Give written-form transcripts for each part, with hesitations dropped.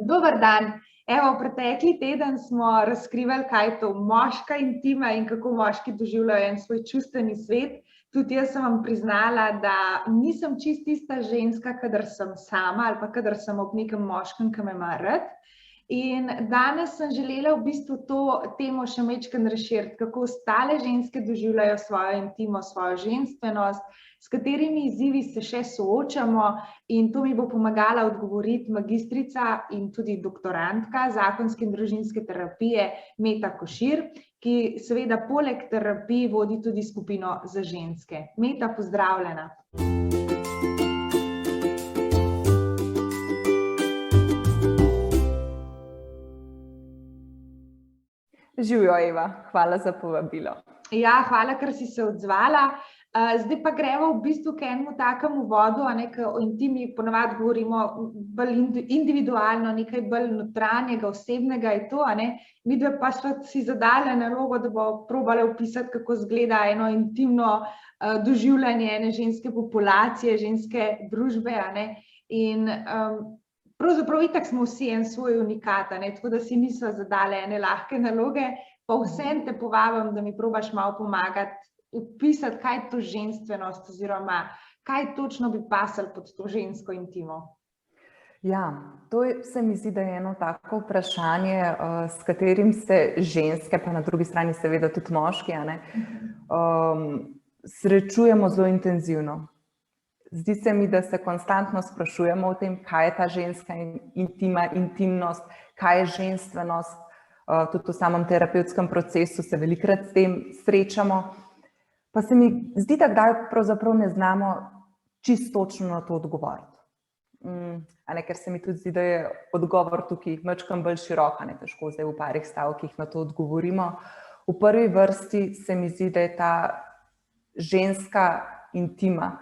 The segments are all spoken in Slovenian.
Dober dan. Evo, pretekli teden smo razkrivali, kaj je to moška intima in kako moški doživljajo en svoj čustveni svet. Tudi jaz sem vam priznala, da nisem čist tista ženska, kadar sem sama ali pa kadar sem ob nekem moškem, ki me ima rad. In danes sem želela v bistvu to temo še majčkeno razširiti, kako ostale ženske doživljajo svojo intimo, svojo ženstvenost, s katerimi izzivi se še soočamo, in to mi bo pomagala odgovoriti magistrica in tudi doktorantka zakonske in družinske terapije Meta Košir, ki seveda poleg terapij vodi tudi skupino za ženske. Meta, pozdravljena. Živjo, Eva, hvala za povabilo. Ja, hvala, ker si se odzvala. Zdaj pa gremo v bistvu k enemu takemu uvodu, ker o intimi ponavadi govorimo bolj individualno, nekaj bolj notranjega, osebnega je to, Midve pa sva si zadala nalogo, da bo probala opisati, kako izgleda eno intimno doživljanje ene ženske populacije, ženske družbe, In pravzaprav itak smo vsi en svoj unikat, tako da si nisva zadala ene lahke naloge, pa vsem te povabim, da mi probaš malo pomagati opisati, kaj je to ženstvenost oziroma kaj točno bi pasalo pod to žensko intimo. Ja, to se mi zdi, da je eno tako vprašanje, s katerim se ženske, pa na drugi strani seveda tudi moški, srečujemo zelo intenzivno. Zdi se mi, da se konstantno sprašujemo o tem, kaj je ta ženska intima, intimnost, kaj je ženstvenost. Tudi v samem terapevtskem procesu se velikokrat s tem srečamo. Pa se mi zdi, da kdaj pravzaprav ne znamo čisto točno na to odgovoriti. Ker se mi tudi zdi, da je odgovor tukaj majčkeno bolj širok, težko zdaj v parih stavkih na to odgovorimo. V prvi vrsti se mi zdi, da je ta ženska intima,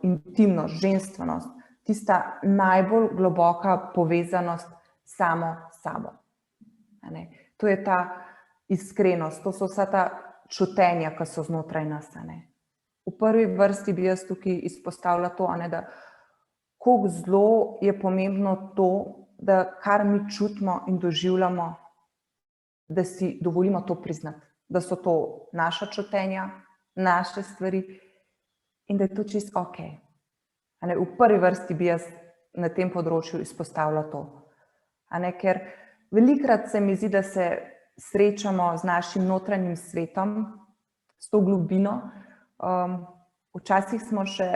intimnost, ženstvenost, tista najbolj globoka povezanost samo s sabo. To je ta iskrenost, to so vsa ta čutenja, ki so znotraj nas. V prvi vrsti bi jaz tukaj izpostavila to, da koliko zelo je pomembno to, da kar mi čutimo in doživljamo, da si dovolimo to priznati, da so to naša čutenja, naše stvari in da je to čisto okej. V prvi vrsti bi jaz na tem področju izpostavila to. Ker velikokrat se mi zdi, da se srečamo z našim notranjim svetom, s to globino. Včasih smo še,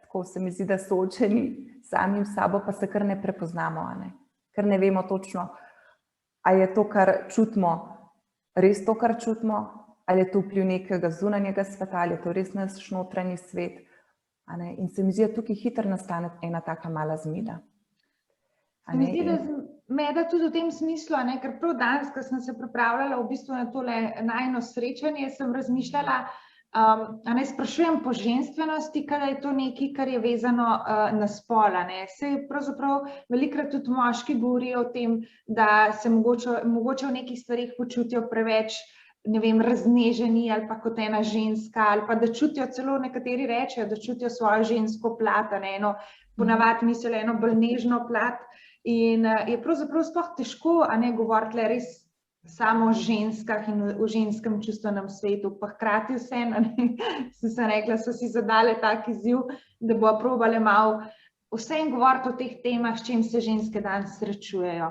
tako se mi zdi, da soočeni samim sabo, pa se kar ne prepoznamo, ker ne vemo točno, ali je to, kar čutimo, res to, kar čutimo, ali je to vpliv nekega zunanjega sveta, ali je to res naš notranji svet. In se mi zdi, da tukaj hitro nastane ena taka mala zmeda. Se mi zdi, da zmeda tudi v tem smislu, ker prav danes, ko sem se pripravljala v bistvu na tole najino srečanje, sem razmišljala, sprašujem po ženstvenosti, kada je to nekaj, kar je vezano na spol. Saj pravzaprav velikokrat tudi moški govorijo o tem, da se mogoče v nekih stvareh počutijo preveč, razneženi ali pa kot ena ženska, ali pa da čutijo, celo nekateri rečejo, da čutijo svojo žensko plat, eno ponavadi mislijo eno bolj nežno plat. In je pravzaprav sploh težko, govoriti le res samo o ženskah in o ženskem čustvenem svetu, pa hkrati vseeno, sem rekla, so si zadale tak izziv, da bo probale malo vseeno govoriti o teh temah, s čim se ženske danes srečujejo.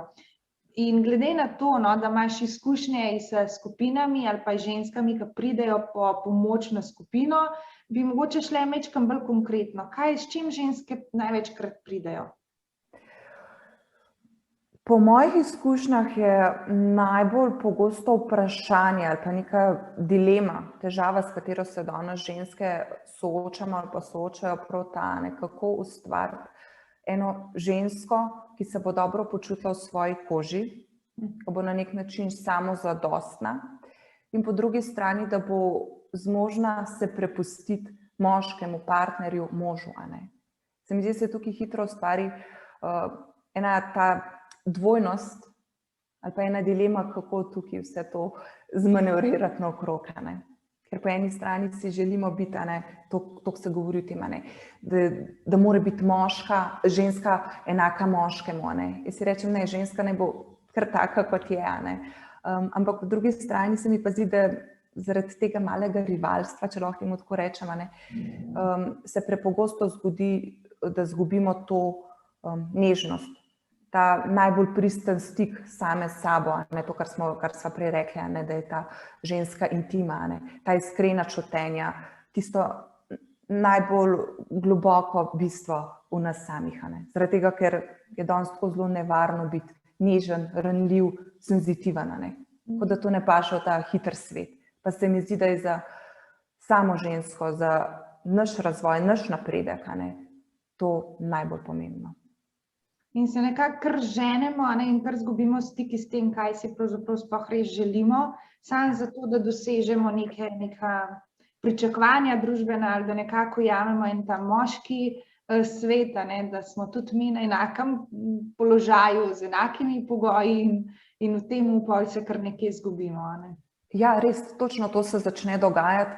In glede na to, da imaš izkušnje s skupinami ali pa ženskami, ki pridejo po pomoč na skupino, bi mogoče šle majčkeno bolj konkretno. S čim ženske največkrat pridejo? Po mojih izkušnjah je najbolj pogosto vprašanje ali pa neka dilema, težava, s katero se danes ženske soočamo ali pa soočajo prav ta, kako ustvariti eno žensko, ki se bo dobro počutila v svoji koži, ki bo na nek način samozadostna in po drugi strani, da bo zmožna se prepustiti moškemu partnerju, možu. Se mi zdi, da se tukaj hitro ustvari ena ta dvojnost ali pa ena dilema, kako tukaj vse to zmanevrirati naokrog. Ker po eni strani si želimo biti, to se govori o tem, da mora biti ženska enaka moškemu. Jaz si rečem, ne, ženska ne bo kar taka, kot je. Ampak po drugi strani se mi pa zdi, da zaradi tega malega rivalstva, če lahko temu tako rečem, se prepogosto zgodi, da izgubimo to nežnost, ta najbolj pristen stik same s sabo, to, kar smo prej rekli, da je ta ženska intima, ta iskrena čutenja, tisto najbolj globoko bistvo v nas samih. Zaradi tega, ker je danes tako zelo nevarno biti nežen, ranljiv, senzitiven, kot da to ne paše v ta hiter svet. Pa se mi zdi, da je za samo žensko, za naš razvoj, naš napredek, to najbolj pomembno. In se nekako kar ženemo in kar izgubimo stiki s tem, kaj si pravzaprav sploh res želimo, samo zato, da dosežemo neka pričakovanja družbena ali da nekako jamemo en ta moški svet, da smo tudi mi na enakem položaju, z enakimi pogoji in v tem upol se kar nekaj izgubimo. Ja, res, točno to se začne dogajati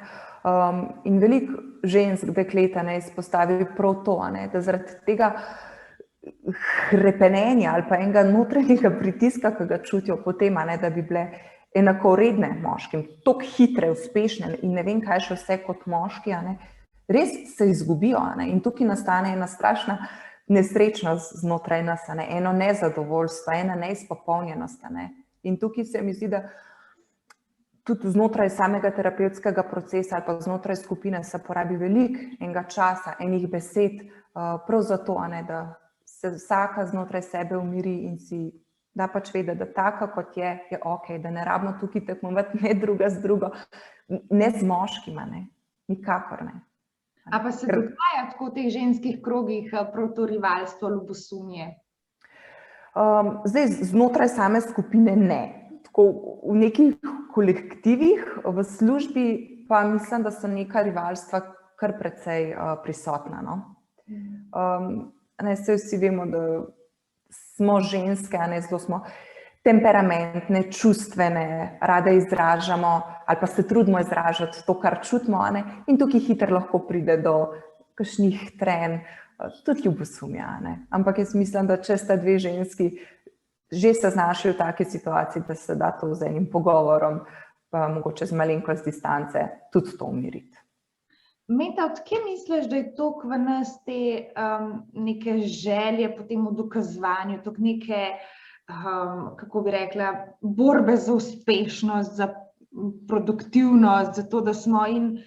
in veliko žensk dekleta izpostavi prav to, da zaradi tega hrepenenja ali pa enega notranjega pritiska, ki ga čutijo potem, da bi bile enakovredne moškim, toliko hitre, uspešne in ne vem kaj še vse kot moški, res se izgubijo in tukaj nastane ena strašna nesrečnost znotraj nas, eno nezadovoljstvo, ena neizpopolnjenost. In tukaj se mi zdi, da tudi znotraj samega terapevtskega procesa ali pa znotraj skupine se porabi veliko enega časa, enih besed, prav zato, da se vsaka znotraj sebe umiri in si da pač vedeti, da taka kot je ok, da ne rabimo tukaj tekmovati ne druga z drugo, ne z moškim, nikakor ne. A pa se dogaja tako v teh ženskih krogih prav to rivalstvo, ljubosumje? Zdaj, znotraj same skupine ne. Tako v nekih kolektivih, v službi pa mislim, da so neka rivalstva kar precej prisotna. Saj vsi vemo, da smo ženske, zelo smo temperamentne, čustvene, rade izražamo ali pa se trudimo izražati to, kar čutimo, in tukaj hitro lahko pride do kakšnih trenj, tudi ljubosumja. Ampak jaz mislim, da če sta dve ženski že se znašli v taki situaciji, da se da to z enim pogovorom, pa mogoče z malenkost distance, tudi to umiriti. Meta, odkje misliš, da je toliko v nas te neke želje po tem dokazovanju, toliko neke, kako bi rekla, borbe za uspešnost, za produktivnost, za to, da smo in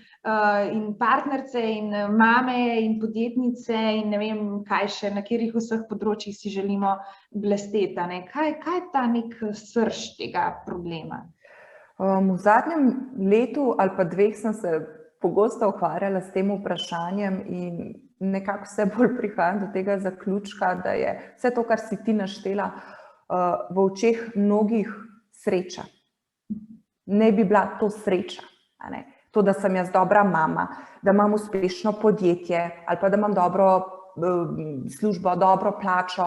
partnerce, in mame, in podjetnice, in ne vem, kaj še, na katerih vseh področjih si želimo blesteti. Kaj je ta nek srž tega problema? V zadnjem letu ali pa dveh sem se pogosto ukvarjala s tem vprašanjem in nekako vse bolj prihajam do tega zaključka, da je vse to, kar si ti naštela, v očeh mnogih sreča. Ne bi bila to sreča. To, da sem jaz dobra mama, da imam uspešno podjetje ali pa da imam dobro službo, dobro plačo,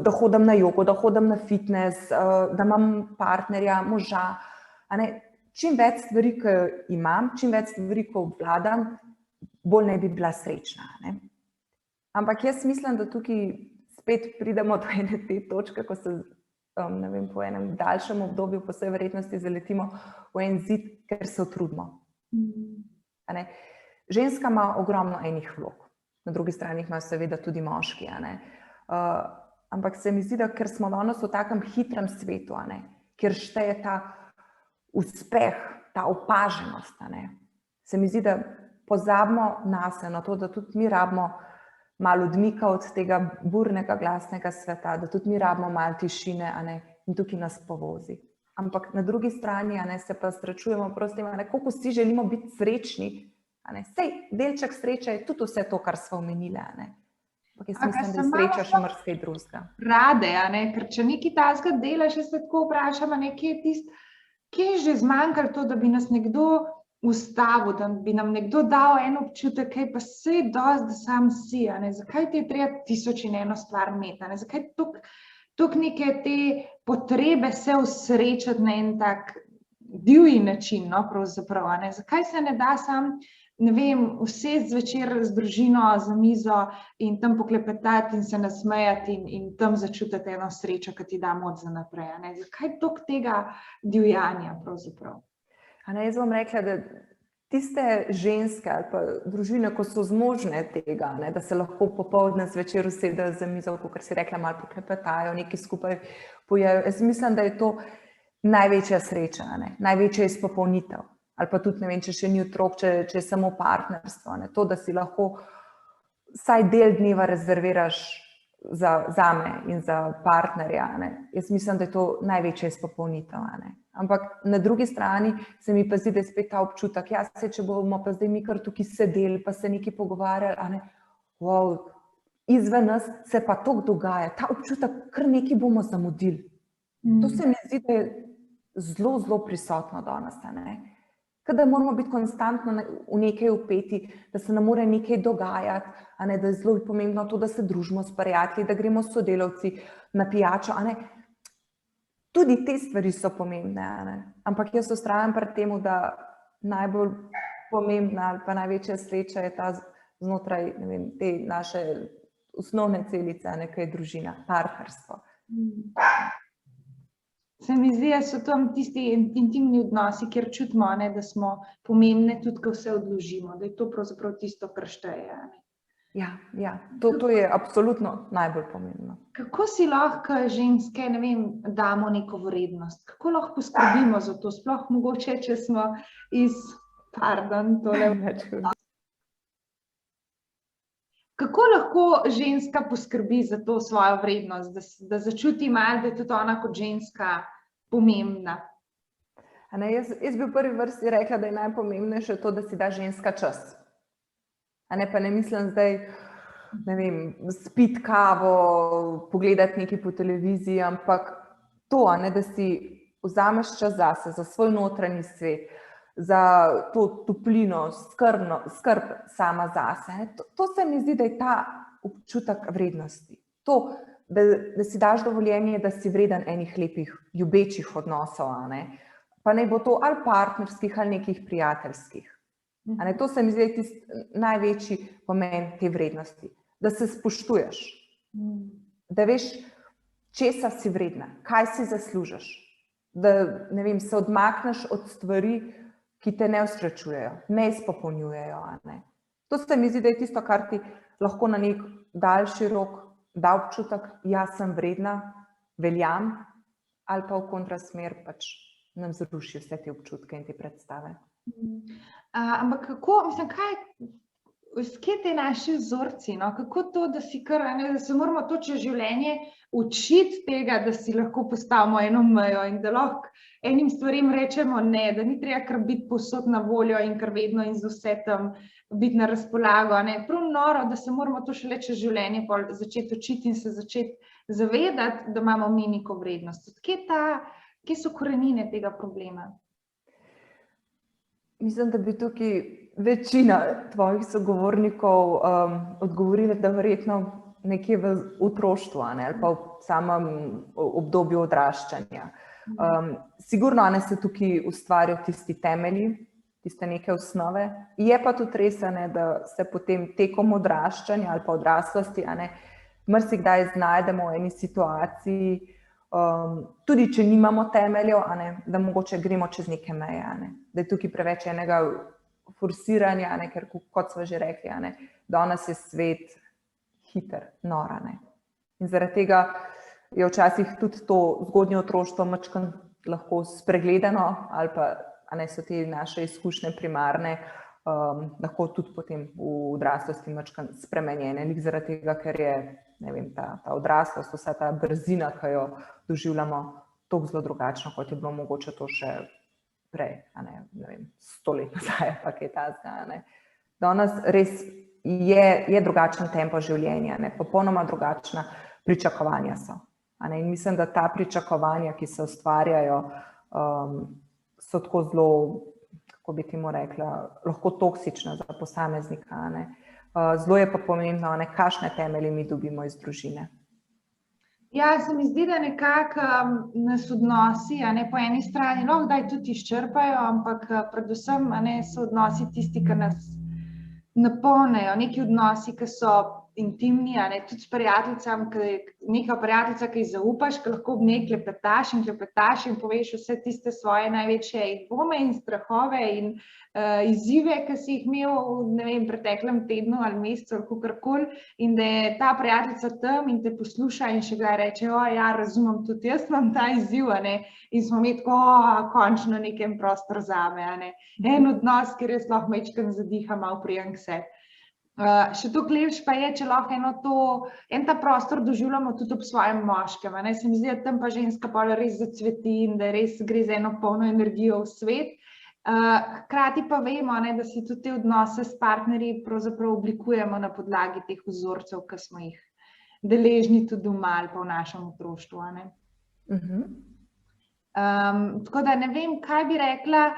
da hodim na jogo, da hodim na fitness, da imam partnerja, moža. Čim več stvari, ki imam, čim več stvari, ko obvladam, bolj ne bi bila srečna. Ampak jaz mislim, da tukaj spet pridemo do ene te točke, ko se po enem daljšem obdobju po vsej verjetnosti zaletimo v en zid, ker se utrudimo. Ženska ima ogromno enih vlog, na drugi strani imajo seveda tudi moški. Ampak se mi zdi, da ker smo danes v takem hitrem svetu, kjer šteje ta uspeh, ta opaženost, se mi zdi, da pozabimo nase, na to, da tudi mi rabimo malo odmika od tega burnega glasnega sveta, da tudi mi rabimo malo tišine in tukaj nas povozi. Ampak na drugi strani se pa srečujemo s tem, koliko vsi želimo biti srečni. Sej delček sreče je tudi vse to, kar smo omenili. Ampak jaz mislim, da je sreča še marsikaj drugega. Rade, ker če nekaj takega delaš, jaz se tako vprašam, kje je že zmanjkalo to, da bi nas nekdo ustavil, da bi nam nekdo dal en občutek, kaj pa se je dosti, da sam si. Zakaj ti je treba 1001 stvar imeti? Zakaj toliko neke te potrebe se osrečati na en tak divji način, no, pravzaprav, ne. Zakaj se ne da sam, ne vem, usesti zvečer z družino za mizo in tam poklepetati in se nasmejati in tam začutiti eno srečo, ki ti da moč za naprej, ne. Zakaj toliko tega divjanja pravzaprav? Jaz bom rekla, da tiste ženske ali pa družine, ko so zmožne tega, ne, da se lahko popoldne zvečer usedejo za mizo, kakor si rekla, malo poklepetajo, nekaj skupaj pojejo. Jaz mislim, da je to največja sreča, ne, največja izpopolnitev. Ali pa tudi, ne vem, če še ni otrok, če je samo partnerstvo, ne, to, da si lahko vsaj del dneva rezerviraš zame in za partnerja, ne. Jaz mislim, da je to največja izpopolnitev, ne. Ampak na drugi strani se mi pa zdi, da je spet ta občutek, ja, če bomo pa zdaj mi kar tukaj sedeli, pa se nekaj pogovarjali, ne, wow, izven nas se pa toliko dogaja, ta občutek, kar nekaj bomo zamudili. To se mi zdi, da je zelo, zelo prisotno danes, ne. Da moramo biti konstantno v nekaj vpeti, da se nam mora nekaj dogajati, ne, da je zelo pomembno to, da se družimo s prijatelji, da gremo s sodelavci na pijačo, ne. Tudi te stvari so pomembne, ne. Ampak jaz vztrajam pri temu, da najbolj pomembna ali pa največja sreča je ta znotraj, ne vem, te naše osnovne celice, ne, kaj je družina, partnerstvo. Se mi zdi, da so tam tisti intimni odnosi, kjer čutimo, ne, da smo pomembne, tudi ko vse odložimo, da je to pravzaprav tisto, kar šteje. Ja, to je absolutno najbolj pomembno. Kako si lahko ženske, ne vem, damo neko vrednost? Kako lahko poskrbimo za to? Sploh mogoče, če smo Kako lahko ženska poskrbi za to svojo vrednost, da začuti malo, da je tudi ona kot ženska pomembna? Jaz bi v prvi vrsti rekla, da je najpomembnejše to, da si da ženska čas. Pa ne mislim zdaj, ne vem, spiti kavo, pogledati nekaj po televiziji, ampak to, da si vzameš čas zase, za svoj notranji svet, za to toplino, skrb sama zase. To se mi zdi, da je ta občutek vrednosti. To, da si daš dovoljenje, da si vreden enih lepih, ljubečih odnosov, pa naj bo to ali partnerskih ali nekih prijateljskih. To se mi zdi tisti največji pomen te vrednosti, da se spoštuješ, da veš, česa si vredna, kaj si zaslužiš, da, ne vem, se odmakneš od stvari, ki te ne usrečujejo, ne izpopolnjujejo. To se mi zdi, da je tisto, kar ti lahko na nek daljši rok da občutek, jaz sem vredna, veljam, ali pa v kontrasmer pač nam zruši vse te občutke in te predstave. Ampak kako, mislim, kje te naši vzorci, no? Kako to, da si kar, da se moramo to čez življenje učiti tega, da si lahko postavimo eno mejo in da lahko enim stvarem rečemo ne, da ni treba kar biti povsod na voljo in kar vedno in z vse tam biti na razpolago, prav noro, da se moramo to šele čez življenje začeti učiti in se začeti zavedati, da imamo mi neko vrednost. Kje so korenine tega problema? Mislim, da bi tukaj večina tvojih sogovornikov odgovorila, da verjetno nekje v otroštvu ali pa v samem obdobju odraščanja. Sigurno se tukaj ustvarjajo tisti temelji, tiste neke osnove. Je pa tudi res, da se potem tekom odraščanja ali pa odraslosti marsikdaj znajdemo v eni situaciji, tudi če nimamo temeljev, da mogoče gremo čez neke meje, da je tukaj preveč enega forsiranja, ker kot smo že rekli, danes je svet hiter, nor. In zaradi tega je včasih tudi to zgodnje otroštvo majčkeno lahko spregledano ali pa so te naše izkušnje primarne, lahko tudi potem v odraslosti majčkeno spremenjene, zaradi tega, ker je, ne vem, ta odraslost, vsa ta brzina, ki jo doživljamo, toliko zelo drugačno, kot je bilo mogoče to še prej, ne vem, 100 let nazaj, pa kaj takega. Danes res je drugačen tempo življenja, popolnoma drugačna pričakovanja so. In mislim, da ta pričakovanja, ki se ustvarjajo, so tako zelo, kako bi temu rekla, lahko toksična za posameznika. Zelo je pa pomembno, kakšne temelje mi dobimo iz družine. Ja, se mi zdi, da nekako nas odnosi, po eni strani, kdaj tudi izčrpajo, ampak predvsem so odnosi tisti, ki nas napolnejo, neki odnosi, ki so intimni, tudi s prijateljicam, neka prijateljica, ki ji zaupaš, ki lahko ob njej klepetaš in poveš vse tiste svoje največje dvome in strahove in izzive, ki si jih imel v preteklem tednu ali mesecu ali kakorkoli, in da je ta prijateljica tam in te posluša in še kdaj reče, ja, razumem, tudi jaz imam ta izziv, in smo imeli tako končno nekem prostor zame, en odnos, kjer jaz lahko majčkeno zadiham, malo prijem k sebi. Še toliko lepše pa je, če lahko en ta prostor doživljamo tudi ob svojem moškem. Se mi zdi, da tam pa ženska pol res zacveti in da res gre za eno polno energijo v svet. Hkrati pa vemo, da si tudi te odnose s partnerji pravzaprav oblikujemo na podlagi teh vzorcev, ki smo jih deležni tudi doma ali pa v našem otroštvu. Tako da ne vem, kaj bi rekla,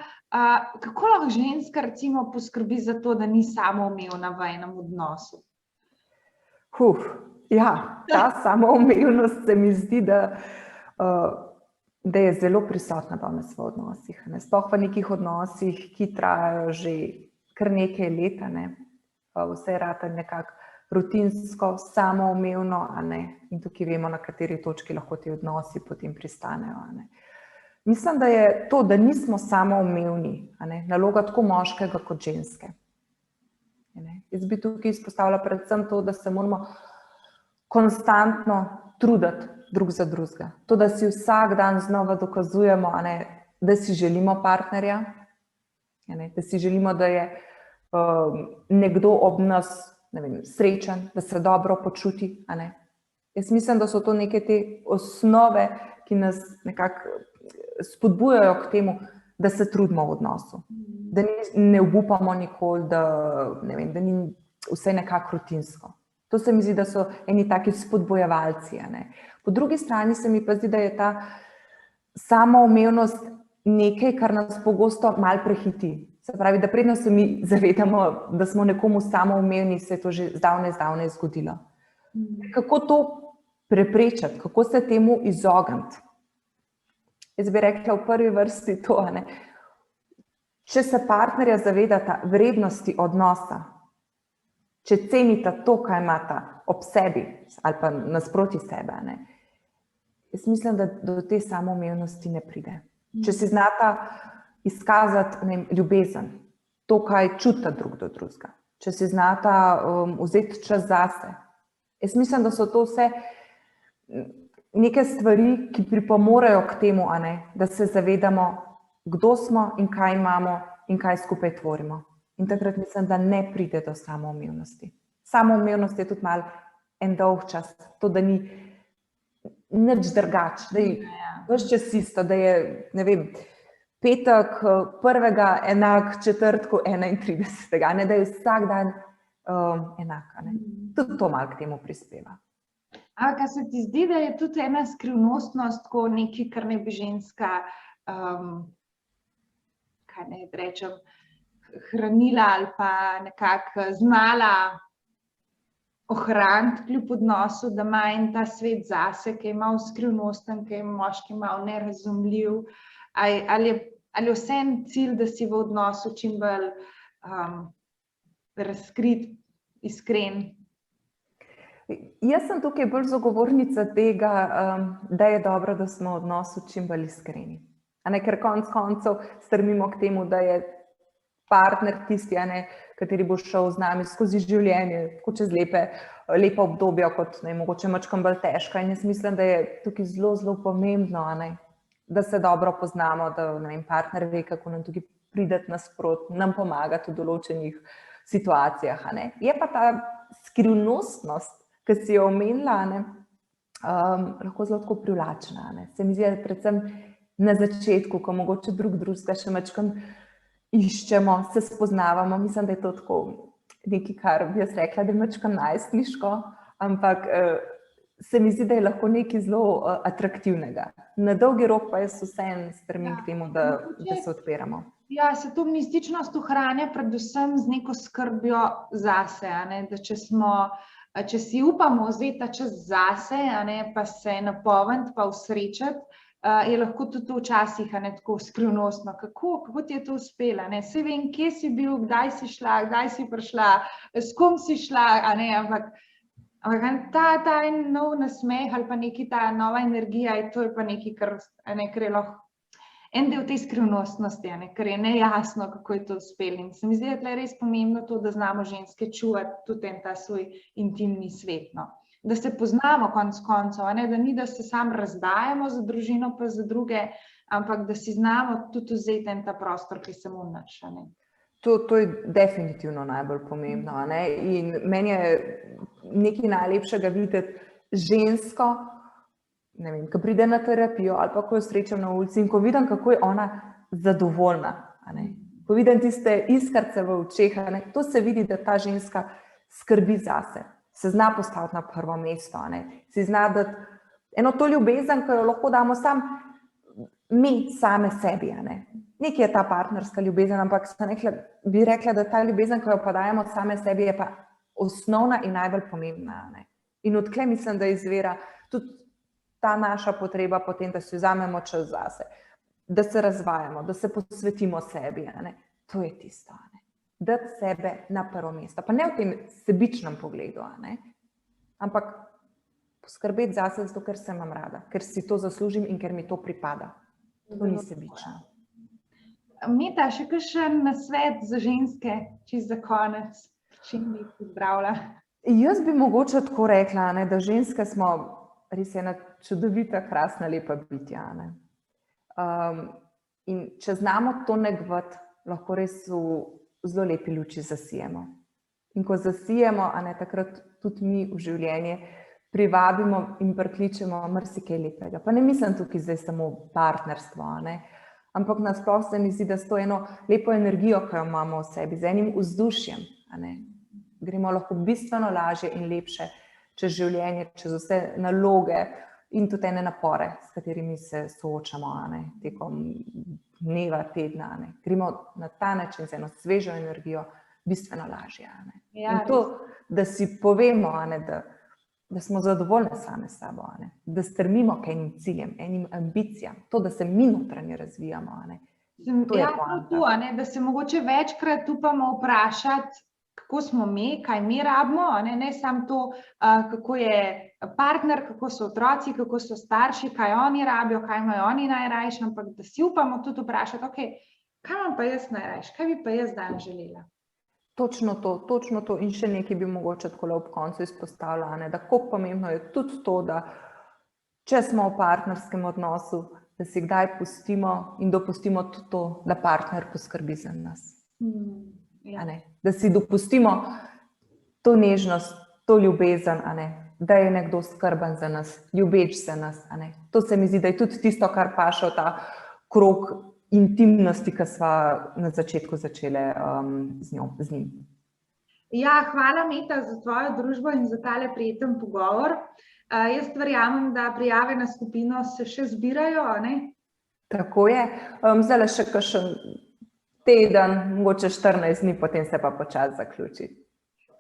kako lahko ženska recimo poskrbi za to, da ni samoumevna v enem odnosu? Ja, ta samoumevnost se mi zdi, da je zelo prisotna danes v odnosih. Sploh v nekih odnosih, ki trajajo že kar nekaj let, vse rata nekako rutinsko, samoumevno, in tukaj vemo, na kateri točki lahko ti odnosi potem pristanejo. Mislim, da je to, da nismo samoumevni, naloga tako moškega kot ženske. Jaz bi tukaj izpostavila predvsem to, da se moramo konstantno truditi drug za drugega. To, da si vsak dan znova dokazujemo, da si želimo partnerja, da si želimo, da je nekdo ob nas srečen, da se dobro počuti. Jaz mislim, da so to neke te osnove, ki nas nekako spodbujajo k temu, da se trudimo v odnosu, da ne obupamo nikoli, da ni vse nekako rutinsko. To se mi zdi, da so eni taki spodbojevalci. Po drugi strani se mi pa zdi, da je ta samoumevnost nekaj, kar nas pogosto malo prehiti. Se pravi, da predno se mi zavedamo, da smo nekomu samoumevni, se je to že zdavnaj zgodilo. Kako to preprečiti, kako se temu izogniti? Jaz bi rekla v prvi vrsti to, če se partnerja zavedata vrednosti odnosa, če cenita to, kaj imata ob sebi ali pa nasproti sebe, jaz mislim, da do te samoumevnosti ne pride. Če si znata izkazati ljubezen, to, kaj čuta drug do drugega, če si znata vzeti čas zase. Jaz mislim, da so to vse neke stvari, ki pripomorejo k temu, da se zavedamo, kdo smo in kaj imamo in kaj skupaj tvorimo. In takrat mislim, da ne pride do samoumevnosti. Samoumevnost je tudi malo en dolg čas, to, da ni nič drugače, da je ves čas isto, da je, ne vem, petek 1. enak četrtku 31. Da je vsak dan enak. Tudi to malo k temu prispeva. Kaj se ti zdi, da je tudi ena skrivnostnost, ko nekaj, kar ne bi ženska, kaj ne rečem, hranila ali pa nekako znala ohraniti kljub odnosu, da ima en ta svet zase, ki je malo skrivnosten, ki je moški malo nerazumljiv, ali je vseeno cilj, da si v odnosu čim bolj razkrit, iskren? Jaz sem tukaj bolj zagovornica tega, da je dobro, da smo v odnosu čim bolj iskreni. Ker konec koncev strmimo k temu, da je partner tisti, kateri bo šel z nami skozi življenje, tako čez lepa obdobja, kot mogoče mačkam bolj težka. In jaz mislim, da je tukaj zelo, zelo pomembno, da se dobro poznamo, da partner ve, kako nam tukaj prideti nasproti, nam pomagati v določenih situacijah. Je pa ta skrivnostnost, ki si jo omenila, lahko zelo tako privlačna. Se mi zdi, da predvsem na začetku, ko mogoče drugega še mačkam iščemo, se spoznavamo. Mislim, da je to tako nekaj, kar bi jaz rekla, da je mačkam najstniško, ampak se mi zdi, da je lahko nekaj zelo atraktivnega. Na dolgi rok pa jaz vseeno strmim k temu, da se odpiramo. Ja, se to mističnost ohranja predvsem z neko skrbjo zase, da če smo če si upamo vzeti ta čas zase, pa se napolniti, pa usrečati, je lahko tudi to včasih tako skrivnostno. Kako ti je to uspelo? Saj vem, kje si bil, kdaj si šla, kdaj si prišla, s kom si šla, ampak ta nov nasmeh ali pa neki ta nova energija, to je pa nekaj, kar je lahko en del te skrivnostnosti, ker je nejasno, kako je to uspelo. In se mi zdi, da je res pomembno to, da znamo ženske čuvati tudi ta svoj intimni svet. Da se poznamo konec koncev, da ni, da se sam razdajamo za družino pa za druge, ampak da si znamo tudi vzeti ta prostor, ki se mu nač. To je definitivno najbolj pomembno. In meni je nekaj najlepšega videti žensko, ne vem, ko pride na terapijo ali pa ko jo srečam na ulici in ko vidim, kako je ona zadovoljna. Ko vidim tiste iskrce v očeh, to se vidi, da ta ženska skrbi zase, se zna postaviti na prvo mesto, si zna dati eno to ljubezen, ki jo lahko damo sam mi same sebi. Nekaj je ta partnerska ljubezen, ampak bi rekla, da ta ljubezen, ki jo pa dajemo same sebi, je pa osnovna in najbolj pomembna. In odkle mislim, da izvira tudi ta naša potreba potem, da si vzamemo čas zase, da se razvajamo, da se posvetimo sebi. To je tisto. Dati sebe na prvo mesto. Pa ne v tem sebičnem pogledu, ampak poskrbeti zase, zato ker se imam rada, ker si to zaslužim in ker mi to pripada. To ni sebično. Meta, še kakšen nasvet za ženske, čisto za konec, čim bi jih pozdravila? Jaz bi mogoče tako rekla, da ženske smo res ena čudovita, krasna, lepa bitja. In če znamo to negovati, lahko res v zelo lepi luči zasijemo. In ko zasijemo, takrat tudi mi v življenje privabimo in prikličemo marsikaj lepega. Pa ne mislim tukaj zdaj samo partnerstvo, ampak nasploh se mi zdi, da s to eno lepo energijo, ki jo imamo v sebi, z enim vzdušjem, gremo lahko bistveno lažje in lepše čez življenje, čez vse naloge in tudi ene napore, s katerimi se soočamo tekom dneva, tedna. Gremo na ta način z eno svežo energijo bistveno lažje. In to, da si povemo, da smo zadovoljne same s sabo, da strmimo k enim ciljem, enim ambicijam, to, da se mi notranje razvijamo. To je poanta. Da se mogoče večkrat upamo vprašati, kako smo mi, kaj mi rabimo, ne samo to, kako je partner, kako so otroci, kako so starši, kaj oni rabijo, kaj imajo oni najrajši, ampak da si upamo tudi vprašati, kaj imam pa jaz najrajši, kaj bi pa jaz dan želela. Točno to in še nekaj bi mogoče tako ob koncu izpostavila, da kako pomembno je tudi to, da če smo v partnerskem odnosu, da si kdaj pustimo in dopustimo tudi to, da partner poskrbi za nas. Da si dopustimo to nežnost, to ljubezen, da je nekdo skrben za nas, ljubeč za nas. To se mi zdi, da je tudi tisto, kar paše v ta krog intimnosti, ki sva na začetku začele z njim. Ja, hvala Meta za tvojo družbo in za tale prijeten pogovor. Jaz verjamem, da prijave na skupino se še zbirajo, Tako je. Zdaj še kakšen teden, mogoče 14 dni, potem se pa počasi zaključi.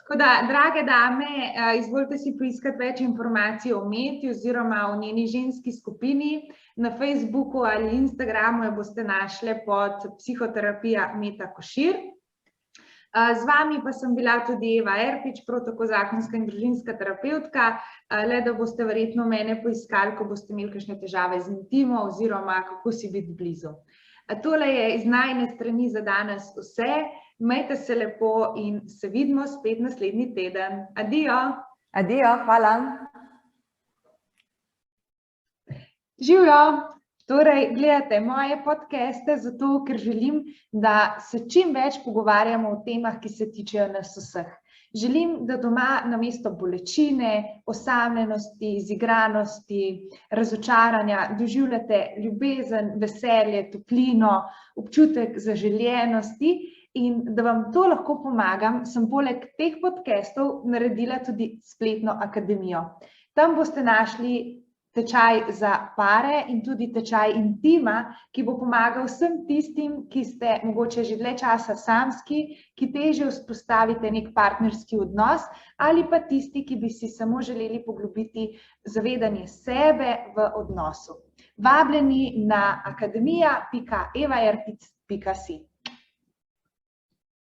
Tako da, drage dame, izvolite si poiskati več informacij o Meti oziroma o njeni ženski skupini. Na Facebooku ali Instagramu jo boste našli pod Psihoterapija Meta Košir. Z vami pa sem bila tudi Eva Erpič, prav tako zakonska in družinska terapevtka, le da boste verjetno mene poiskali, ko boste imeli kakšne težave z intimo oziroma kako si biti blizu. Tole je iz najine strani za danes vse. Majte se lepo in se vidimo spet naslednji teden. Adijo! Adijo, hvala! Živjo! Torej, gledate moje podcaste zato, ker želim, da se čim več pogovarjamo o temah, ki se tičejo nas vseh. Želim, da doma namesto bolečine, osamljenosti, izigranosti, razočaranja doživljate ljubezen, veselje, toplino, občutek zaželjenosti in da vam to lahko pomagam, sem poleg teh podcastov naredila tudi spletno akademijo. Tam boste našli tečaj za pare in tudi tečaj intima, ki bo pomagal vsem tistim, ki ste mogoče že dlje časa samski, ki težje vzpostavite nek partnerski odnos, ali pa tisti, ki bi si samo želeli poglobiti zavedanje sebe v odnosu. Vabljeni na akademija.evaerpic.si.